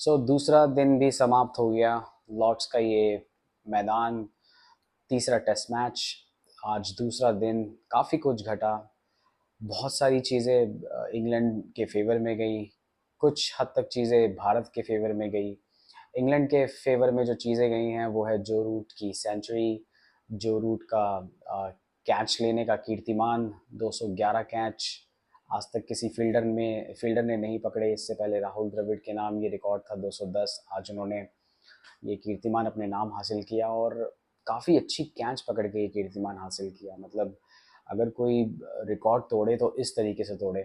दूसरा दिन भी समाप्त हो गया। लॉर्ड्स का ये मैदान, तीसरा टेस्ट मैच। आज दूसरा दिन, काफ़ी कुछ घटा। बहुत सारी चीज़ें इंग्लैंड के फेवर में गई, कुछ हद तक चीज़ें भारत के फेवर में गई। इंग्लैंड के फेवर में जो चीज़ें गई हैं वो है जो रूट की सेंचुरी, जो रूट का कैच लेने का कीर्तिमान, 211 कैच। आज तक किसी फील्डर ने नहीं पकड़े। इससे पहले राहुल द्रविड़ के नाम ये रिकॉर्ड था 210। आज उन्होंने ये कीर्तिमान अपने नाम हासिल किया और काफ़ी अच्छी कैच पकड़ के ये कीर्तिमान हासिल किया। मतलब अगर कोई रिकॉर्ड तोड़े तो इस तरीके से तोड़े।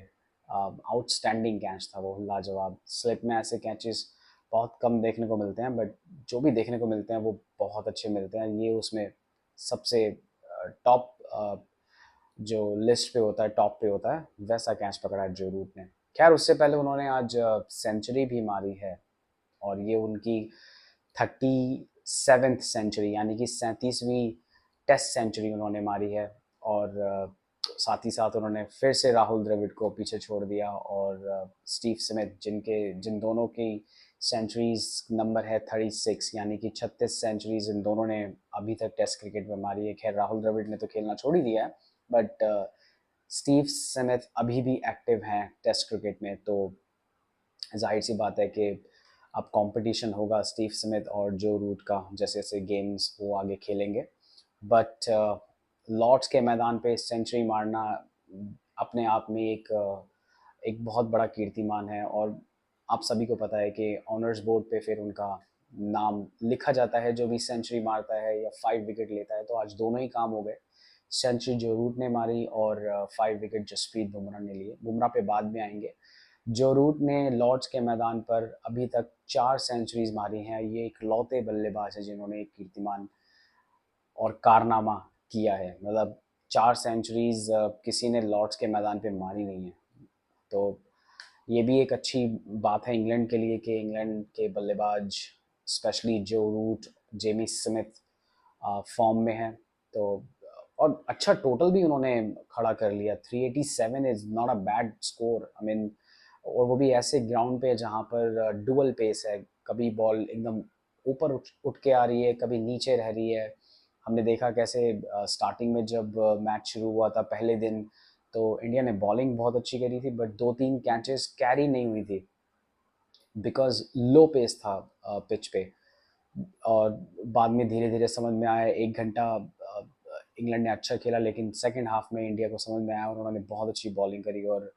आउटस्टैंडिंग कैच था वो, लाजवाब। स्लिप में ऐसे कैचेस बहुत कम देखने को मिलते हैं, बट जो भी देखने को मिलते हैं वो बहुत अच्छे मिलते हैं। ये उसमें सबसे टॉप, जो लिस्ट पे होता है, टॉप पे होता है, वैसा कैच पकड़ा है जो रूट ने। खैर, उससे पहले उन्होंने आज सेंचुरी भी मारी है, और ये उनकी 37th सेंचुरी, यानी कि 37वीं टेस्ट सेंचुरी उन्होंने मारी है। और साथ ही साथ उन्होंने फिर से राहुल द्रविड़ को पीछे छोड़ दिया, और स्टीव स्मिथ, जिन दोनों की सेंचुरीज नंबर है 36, यानी कि 36 सेंचुरीज इन दोनों ने अभी तक टेस्ट क्रिकेट में मारी है। खैर, राहुल द्रविड़ ने तो खेलना छोड़ ही दिया है, बट स्टीव स्मिथ अभी भी एक्टिव हैं टेस्ट क्रिकेट में। तो जाहिर सी बात है कि अब कंपटीशन होगा स्टीव स्मिथ और जो रूट का, जैसे जैसे गेम्स वो आगे खेलेंगे। बट लॉर्ड्स के मैदान पे सेंचुरी मारना अपने आप में एक बहुत बड़ा कीर्तिमान है। और आप सभी को पता है कि ऑनर्स बोर्ड पे फिर उनका नाम लिखा जाता है, जो भी सेंचुरी मारता है या 5 विकेट लेता है। तो आज दोनों ही काम हो गए। सेंचुरी जो रूट ने मारी और 5 विकेट जसप्रीत बुमराह ने लिए। बुमराह पे बाद में आएंगे। जो रूट ने लॉर्ड्स के मैदान पर अभी तक 4 सेंचुरीज मारी हैं। ये एक लौते बल्लेबाज है जिन्होंने एक कीर्तिमान और कारनामा किया है। मतलब 4 सेंचुरीज किसी ने लॉर्ड्स के मैदान पे मारी नहीं है। तो ये भी एक अच्छी बात है इंग्लैंड के लिए कि इंग्लैंड के बल्लेबाज, स्पेशली जो रूट, जेमी स्मिथ फॉर्म में है। तो और अच्छा टोटल भी उन्होंने खड़ा कर लिया। 387 is not a bad score, I mean. और वो भी ऐसे ग्राउंड पे जहाँ पर डुअल पेस है। कभी बॉल एकदम ऊपर उठ के आ रही है, कभी नीचे रह रही है। हमने देखा कैसे स्टार्टिंग में जब मैच शुरू हुआ था पहले दिन, तो इंडिया ने बॉलिंग बहुत अच्छी करी थी, बट 2-3 कैचेस कैरी नहीं हुई थी बिकॉज लो पेस था पिच पे। और बाद में धीरे धीरे समझ में आया। 1 घंटा इंग्लैंड ने अच्छा खेला, लेकिन सेकेंड हाफ में इंडिया को समझ में आया और उन्होंने बहुत अच्छी बॉलिंग करी, और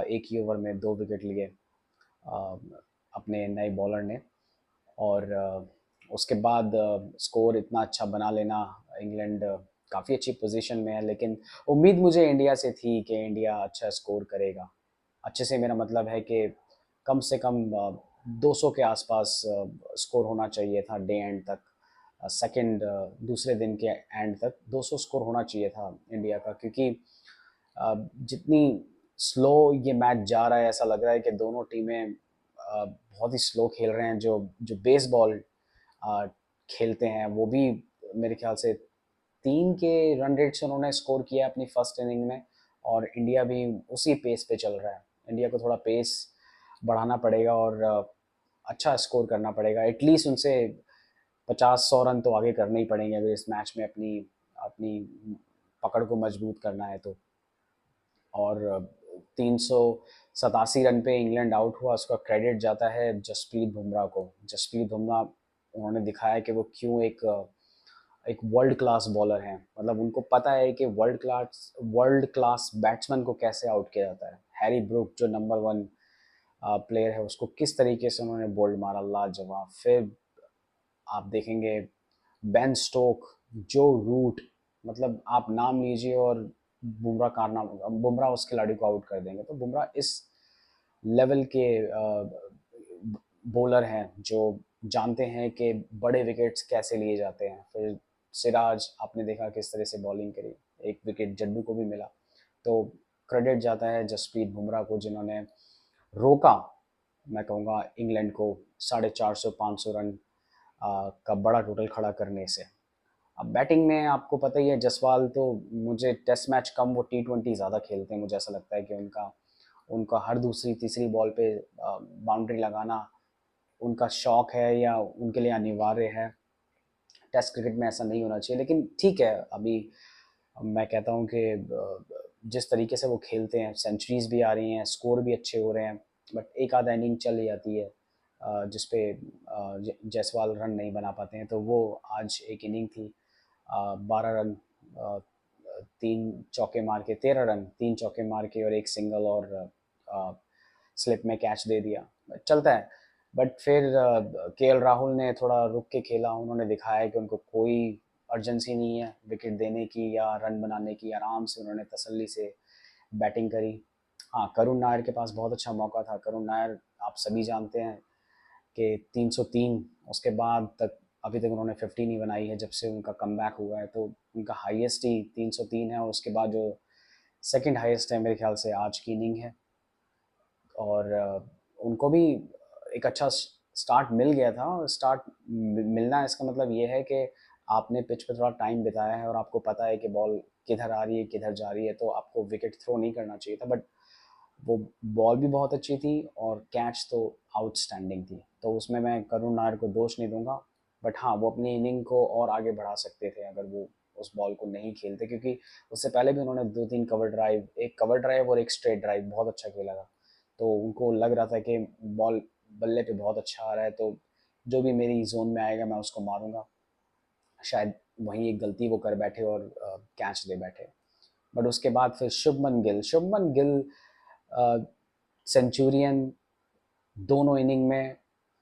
एक ही ओवर में 2 विकेट लिए अपने नए बॉलर ने। और उसके बाद स्कोर इतना अच्छा बना लेना, इंग्लैंड काफ़ी अच्छी पोजीशन में है। लेकिन उम्मीद मुझे इंडिया से थी कि इंडिया अच्छा स्कोर करेगा। अच्छे से मेरा मतलब है कि कम से कम 200 के आसपास स्कोर होना चाहिए था डे एंड तक। सेकंड, दूसरे दिन के एंड तक 200 स्कोर होना चाहिए था इंडिया का, क्योंकि जितनी स्लो ये मैच जा रहा है, ऐसा लग रहा है कि दोनों टीमें बहुत ही स्लो खेल रहे हैं। जो जो बेसबॉल खेलते हैं वो भी मेरे ख्याल से 3 के रन रेट से उन्होंने स्कोर किया अपनी फर्स्ट इनिंग में, और इंडिया भी उसी पेस पे चल रहा है। इंडिया को थोड़ा पेस बढ़ाना पड़ेगा और अच्छा स्कोर करना पड़ेगा। एटलीस्ट उनसे 50-100 रन तो आगे करने ही पड़ेंगे अगर इस मैच में अपनी अपनी पकड़ को मजबूत करना है तो। और 387 रन पे इंग्लैंड आउट हुआ, उसका क्रेडिट जाता है जसप्रीत बुमराह को। जसप्रीत बुमराह, उन्होंने दिखाया कि वो क्यों एक वर्ल्ड क्लास बॉलर हैं। मतलब उनको पता है कि वर्ल्ड क्लास बैट्समैन को कैसे आउट किया जाता है। हैरी ब्रूक जो नंबर 1 प्लेयर है, उसको किस तरीके से उन्होंने बोल्ड मारा, लाजवाब। फिर आप देखेंगे बेन स्टोक, जो रूट, मतलब आप नाम लीजिए और बुमराह उस खिलाड़ी को आउट कर देंगे। तो बुमराह इस लेवल के बॉलर हैं जो जानते हैं कि बड़े विकेट्स कैसे लिए जाते हैं। फिर सिराज, आपने देखा किस तरह से बॉलिंग करी, 1 विकेट जड्डू को भी मिला। तो क्रेडिट जाता है जसप्रीत बुमराह को, जिन्होंने रोका, मैं कहूँगा, इंग्लैंड को 450-500 रन का बड़ा टोटल खड़ा करने से। अब बैटिंग में आपको पता ही है, जसवाल तो, मुझे टेस्ट मैच कम, वो T20 ज़्यादा खेलते हैं। मुझे ऐसा लगता है कि उनका उनका हर दूसरी तीसरी बॉल पे बाउंड्री लगाना उनका शौक है या उनके लिए अनिवार्य है। टेस्ट क्रिकेट में ऐसा नहीं होना चाहिए, लेकिन ठीक है, अभी मैं कहता हूँ कि जिस तरीके से वो खेलते हैं, सेंचुरीज भी आ रही हैं, स्कोर भी अच्छे हो रहे हैं, बट एक आधा इनिंग चल जाती है जिसपे जायसवाल रन नहीं बना पाते हैं। तो वो आज एक इनिंग थी, 12 रन, 3 चौके मार के, 13 रन, 3 चौके मार के और एक सिंगल और स्लिप में कैच दे दिया, चलता है। बट फिर केएल राहुल ने थोड़ा रुक के खेला, उन्होंने दिखाया कि उनको कोई अर्जेंसी नहीं है विकेट देने की या रन बनाने की, आराम से उन्होंने तसल्ली से बैटिंग करी। हाँ, करुण नायर के पास बहुत अच्छा मौका था। करुण नायर आप सभी जानते हैं कि 303, उसके बाद तक अभी तक उन्होंने 50 नहीं बनाई है जब से उनका कमबैक हुआ है, तो उनका हाईएस्ट ही 303 है, और उसके बाद जो सेकंड हाईएस्ट है मेरे ख्याल से आज की इनिंग है। और उनको भी एक अच्छा स्टार्ट मिल गया था, और स्टार्ट मिलना इसका मतलब ये है कि आपने पिच पे थोड़ा टाइम बिताया है और आपको पता है कि बॉल किधर आ रही है किधर जा रही है, तो आपको विकेट थ्रो नहीं करना चाहिए था। बट वो बॉल भी बहुत अच्छी थी और कैच तो आउटस्टैंडिंग थी, तो उसमें मैं करुण नायर को दोष नहीं दूंगा। बट हाँ, वो अपनी इनिंग को और आगे बढ़ा सकते थे अगर वो उस बॉल को नहीं खेलते, क्योंकि उससे पहले भी उन्होंने 2-3 कवर ड्राइव, एक कवर ड्राइव और एक स्ट्रेट ड्राइव बहुत अच्छा खेला था। तो उनको लग रहा था कि बॉल बल्ले पे बहुत अच्छा आ रहा है, तो जो भी मेरी जोन में आएगा मैं उसको मारूंगा। शायद वहीं एक गलती वो कर बैठे और कैच दे बैठे। बट उसके बाद फिर शुभमन गिल सेंचुरियन दोनों इनिंग में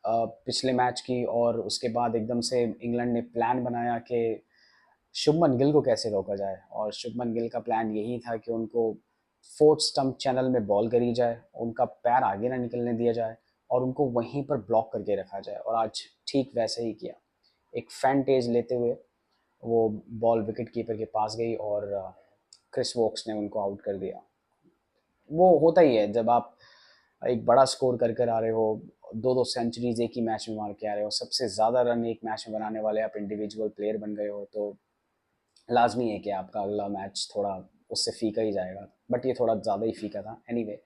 पिछले मैच की, और उसके बाद एकदम से इंग्लैंड ने प्लान बनाया कि शुभमन गिल को कैसे रोका जाए, और शुभमन गिल का प्लान यही था कि उनको फोर्थ स्टंप चैनल में बॉल करी जाए, उनका पैर आगे ना निकलने दिया जाए और उनको वहीं पर ब्लॉक करके रखा जाए, और आज ठीक वैसे ही किया। एक फैंटेज लेते हुए वो बॉल विकेट कीपर के पास गई और क्रिस वोक्स ने उनको आउट कर दिया। वो होता ही है जब आप एक बड़ा स्कोर कर कर आ रहे हो, दो दो सेंचुरीज एक ही मैच में मार के आ रहे हो, सबसे ज़्यादा रन एक मैच में बनाने वाले आप इंडिविजुअल प्लेयर बन गए हो, तो लाजमी है कि आपका अगला मैच थोड़ा उससे फीका ही जाएगा। बट ये थोड़ा ज़्यादा ही फीका था एनीवे।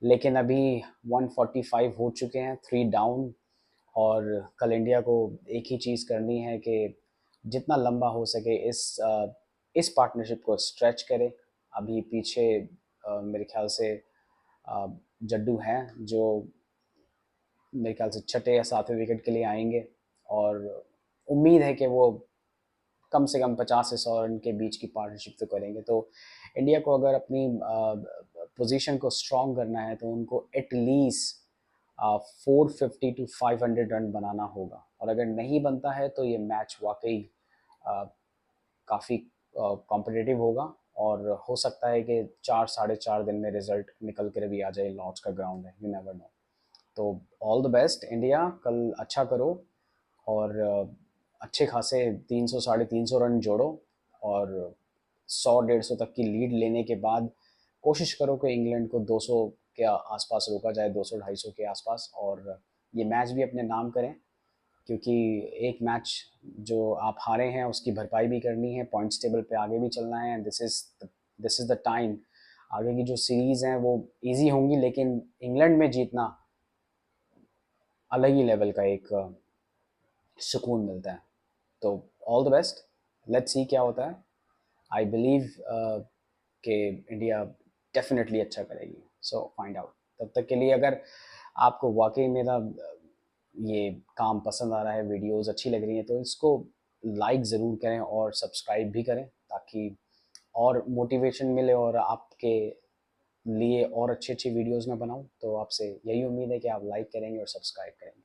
लेकिन अभी 145 हो चुके हैं, 3 डाउन, और कल इंडिया को एक ही चीज़ करनी है कि जितना लंबा हो सके इस पार्टनरशिप को स्ट्रेच करे। अभी पीछे मेरे ख्याल से जड्डू हैं जो मेरे ख्याल से छठे या सातवें विकेट के लिए आएंगे, और उम्मीद है कि वो कम से कम 50 से 100 रन के बीच की पार्टनरशिप तो करेंगे। तो इंडिया को अगर अपनी पोजीशन को स्ट्रॉन्ग करना है तो उनको एटलीस्ट 450 to 500 रन बनाना होगा, और अगर नहीं बनता है तो ये मैच वाकई काफ़ी कॉम्पिटिटिव होगा, और हो सकता है कि 4 साढ़े 4 दिन में रिजल्ट निकल कर भी आ जाए। लॉर्ड्स का ग्राउंड है, यू नेवर नो। तो ऑल द बेस्ट इंडिया, कल अच्छा करो और अच्छे खासे 300 350 रन जोड़ो, और 100 150 तक की लीड लेने के बाद कोशिश करो कि इंग्लैंड को 200 के आसपास रोका जाए, 200 250 के आसपास, और ये मैच भी अपने नाम करें, क्योंकि एक मैच जो आप हारे हैं उसकी भरपाई भी करनी है, पॉइंट्स टेबल पे आगे भी चलना है। This is the time. आगे की जो सीरीज़ हैं वो इजी होंगी, लेकिन इंग्लैंड में जीतना अलग ही लेवल का एक सुकून मिलता है। तो all the best, let's see क्या होता है। आई बिलीव कि इंडिया डेफिनेटली अच्छा करेगी, सो फाइंड आउट। तब तक के लिए अगर आपको वाकई मेरा ये काम पसंद आ रहा है, वीडियोस अच्छी लग रही हैं, तो इसको लाइक ज़रूर करें और सब्सक्राइब भी करें, ताकि और मोटिवेशन मिले और आपके लिए और अच्छी अच्छी वीडियोस मैं बनाऊं। तो आपसे यही उम्मीद है कि आप लाइक करेंगे और सब्सक्राइब करेंगे।